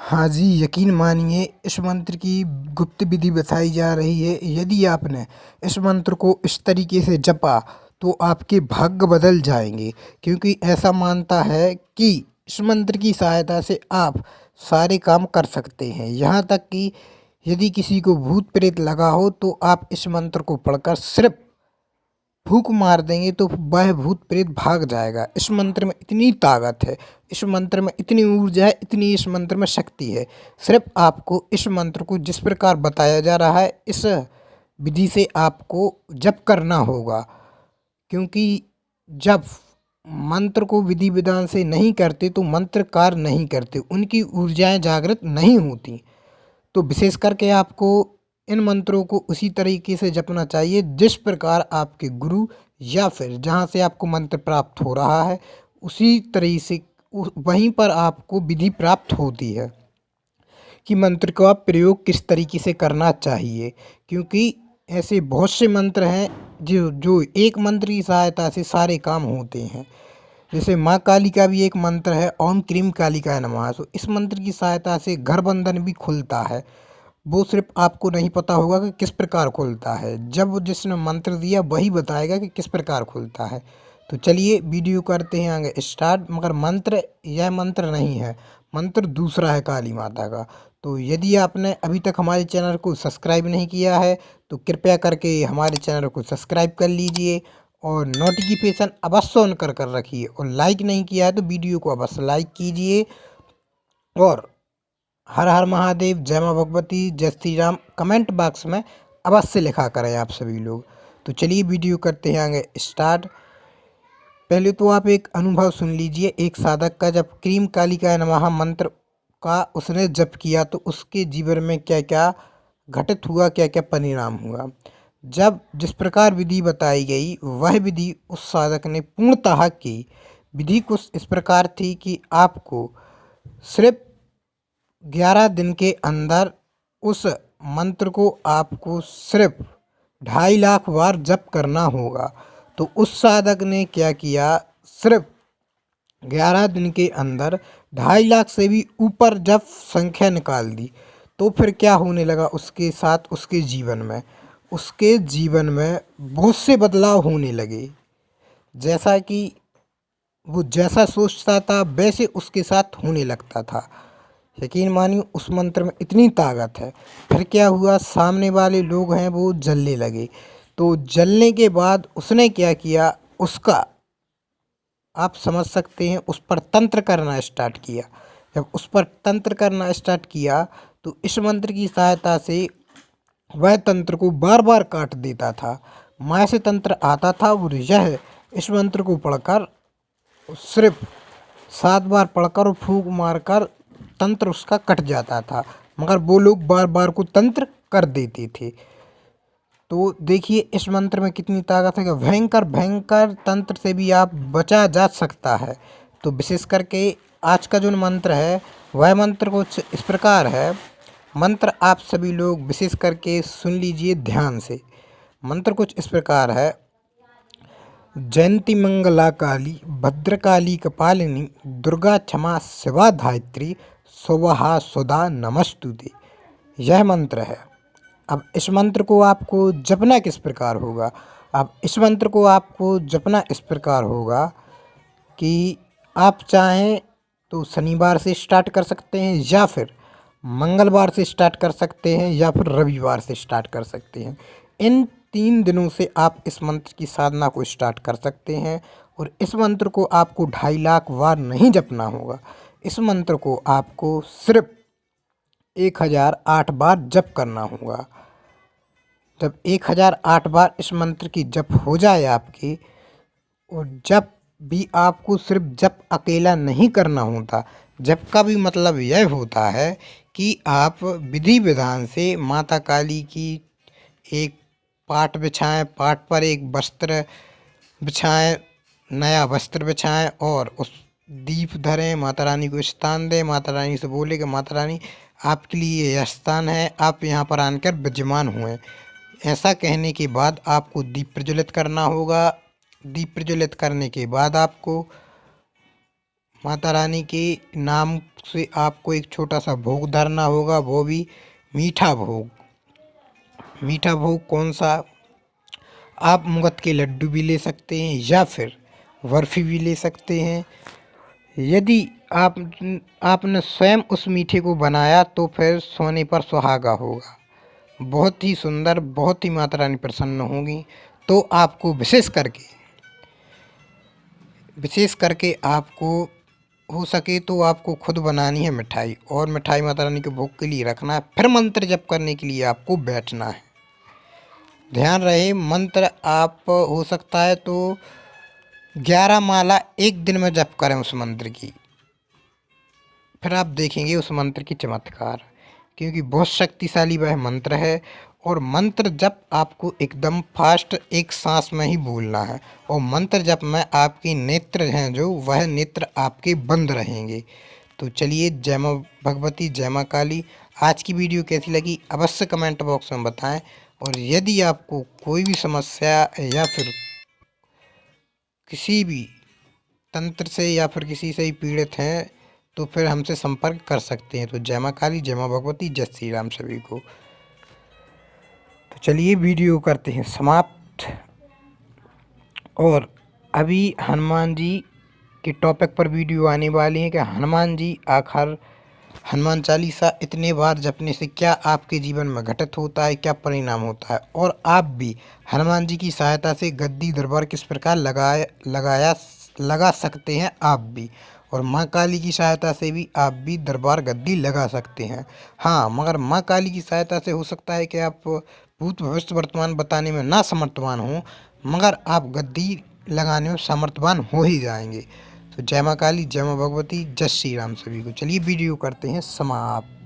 हाँ जी, यकीन मानिए इस मंत्र की गुप्त विधि बताई जा रही है। यदि आपने इस मंत्र को इस तरीके से जपा तो आपके भाग्य बदल जाएंगे, क्योंकि ऐसा मानता है कि इस मंत्र की सहायता से आप सारे काम कर सकते हैं। यहाँ तक कि यदि किसी को भूत प्रेत लगा हो तो आप इस मंत्र को पढ़कर सिर्फ फूंक मार देंगे तो वह भूत प्रेत भाग जाएगा। इस मंत्र में इतनी ताकत है, इस मंत्र में इतनी ऊर्जा है, इतनी इस मंत्र में शक्ति है। सिर्फ आपको इस मंत्र को जिस प्रकार बताया जा रहा है इस विधि से आपको जप करना होगा, क्योंकि जब मंत्र को विधि विधान से नहीं करते तो मंत्र कार्य नहीं करते, उनकी ऊर्जाएं जागृत नहीं होती। तो विशेष करके आपको इन मंत्रों को उसी तरीके से जपना चाहिए जिस प्रकार आपके गुरु या फिर जहाँ से आपको मंत्र प्राप्त हो रहा है उसी तरीके से वहीं पर आपको विधि प्राप्त होती है कि मंत्र का प्रयोग किस तरीके से करना चाहिए। क्योंकि ऐसे बहुत से मंत्र हैं जो जो एक मंत्र की सहायता से सारे काम होते हैं। जैसे माँ काली का भी एक मंत्र है, ओम क्रीम कालिकाय नमः। तो इस मंत्र की सहायता से घर बंधन भी खुलता है। वो सिर्फ आपको नहीं पता होगा कि किस प्रकार खुलता है, जब जिसने मंत्र दिया वही बताएगा कि किस प्रकार खुलता है। तो चलिए वीडियो करते हैं आगे स्टार्ट। मगर मंत्र यह मंत्र नहीं है, मंत्र दूसरा है काली माता का। तो यदि आपने अभी तक हमारे चैनल को सब्सक्राइब नहीं किया है तो कृपया करके हमारे चैनल को सब्सक्राइब कर लीजिए और नोटिफिकेशन अवश्य ऑन कर रखिए, और लाइक नहीं किया है तो वीडियो को अवश्य लाइक कीजिए। और हर हर महादेव, जय माँ भगवती, जय श्री राम कमेंट बॉक्स में अवश्य लिखा करें आप सभी लोग। तो चलिए वीडियो करते हैं आगे स्टार्ट। पहले तो आप एक अनुभव सुन लीजिए एक साधक का, जब क्रीम कालिकाय नमः मंत्र का उसने जप किया तो उसके जीवन में क्या क्या घटित हुआ, क्या क्या परिणाम हुआ। जब जिस प्रकार विधि बताई गई वह विधि उस साधक ने पूर्णतः की। विधि कुछ इस प्रकार थी कि आपको सिर्फ 11 दिन के अंदर उस मंत्र को आपको सिर्फ 2.5 लाख बार जप करना होगा। तो उस साधक ने क्या किया, सिर्फ 11 दिन के अंदर 2.5 लाख से भी ऊपर जब संख्या निकाल दी। तो फिर क्या होने लगा उसके साथ, उसके जीवन में बहुत से बदलाव होने लगे। जैसा कि वो जैसा सोचता था वैसे उसके साथ होने लगता था। यकीन मानिए उस मंत्र में इतनी ताकत है। फिर क्या हुआ, सामने वाले लोग हैं वो जलने लगे। तो जलने के बाद उसने क्या किया, उसका आप समझ सकते हैं उस पर तंत्र करना स्टार्ट किया। जब उस पर तंत्र करना स्टार्ट किया तो इस मंत्र की सहायता से वह तंत्र को बार बार काट देता था। माया से तंत्र आता था और यह इस मंत्र को पढ़कर सिर्फ 7 बार पढ़कर और फूंक मारकर तंत्र उसका कट जाता था। मगर वो लोग बार बार को तंत्र कर देते थे। तो देखिए इस मंत्र में कितनी ताकत है कि भयंकर भयंकर तंत्र से भी आप बचा जा सकता है। तो विशेष करके आज का जो मंत्र है वह मंत्र कुछ इस प्रकार है। मंत्र आप सभी लोग विशेष करके सुन लीजिए ध्यान से। मंत्र कुछ इस प्रकार है, जयंती मंगला काली भद्रकाली कपालिनी दुर्गा क्षमा शिवा धायत्री स्वाहा सुधा नमस्तुते। यह मंत्र है। अब इस मंत्र को आपको जपना किस प्रकार होगा। अब इस मंत्र को आपको जपना इस प्रकार होगा कि आप चाहें तो शनिवार से स्टार्ट कर सकते हैं या फिर मंगलवार से स्टार्ट कर सकते हैं या फिर रविवार से स्टार्ट कर सकते हैं। इन 3 दिनों से आप इस मंत्र की साधना को स्टार्ट कर सकते हैं। और इस मंत्र को आपको 2.5 लाख बार नहीं जपना होगा। इस मंत्र को आपको सिर्फ 1008 बार जप करना होगा। जब 1008 बार इस मंत्र की जप हो जाए आपकी, और जप भी आपको सिर्फ जप अकेला नहीं करना होता। जप का भी मतलब यह होता है कि आप विधि विधान से माता काली की एक पाट बिछाएं, पाट पर एक वस्त्र बिछाएं, नया वस्त्र बिछाएं और उस दीप धरें, माता रानी को स्थान दें, माता रानी से बोले कि माता रानी आपके लिए यह स्थान है, आप यहाँ पर आकर विराजमान हुए। ऐसा कहने के बाद आपको दीप प्रज्वलित करना होगा। दीप प्रज्वलित करने के बाद आपको माता रानी के नाम से आपको एक छोटा सा भोग धरना होगा, वो भी मीठा भोग। मीठा भोग कौन सा? आप मुगत के लड्डू भी ले सकते हैं या फिर बर्फ़ी भी ले सकते हैं। यदि आपने स्वयं उस मीठे को बनाया तो फिर सोने पर सुहागा होगा। बहुत ही सुंदर, बहुत ही माता रानी प्रसन्न होंगी। तो आपको विशेष करके आपको हो सके तो आपको खुद बनानी है मिठाई, और मिठाई माता रानी के भोग के लिए रखना है। फिर मंत्र जप करने के लिए आपको बैठना है। ध्यान रहे, मंत्र आप हो सकता है तो 11 माला एक दिन में जप करें उस मंत्र की। फिर आप देखेंगे उस मंत्र की चमत्कार, क्योंकि बहुत शक्तिशाली वह मंत्र है। और मंत्र जप आपको एकदम फास्ट एक सांस में ही बोलना है, और मंत्र जप में आपके नेत्र हैं जो, वह नेत्र आपके बंद रहेंगे। तो चलिए, जय मां भगवती, जय मां काली। आज की वीडियो कैसी लगी अवश्य कमेंट बॉक्स में बताएं। और यदि आपको कोई भी समस्या या फिर किसी भी तंत्र से या फिर किसी से ही पीड़ित हैं तो फिर हमसे संपर्क कर सकते हैं। तो जय मां काली, जय मां भगवती, जय श्री राम सभी को। तो चलिए वीडियो करते हैं समाप्त। और अभी हनुमान जी के टॉपिक पर वीडियो आने वाली है कि हनुमान जी आखिर हनुमान चालीसा इतने बार जपने से क्या आपके जीवन में घटित होता है, क्या परिणाम होता है। और आप भी हनुमान जी की सहायता से गद्दी दरबार किस प्रकार लगा सकते हैं आप भी। और माँ काली की सहायता से भी आप भी दरबार गद्दी लगा सकते हैं। हाँ, मगर माँ काली की सहायता से हो सकता है कि आप भूत भविष्य वर्तमान बताने में ना समर्थवान हों, मगर आप गद्दी लगाने में समर्थवान हो ही जाएंगे। तो जय माँ काली, जय माँ भगवती, जय श्री राम सभी को। चलिए वीडियो करते हैं समाप्त।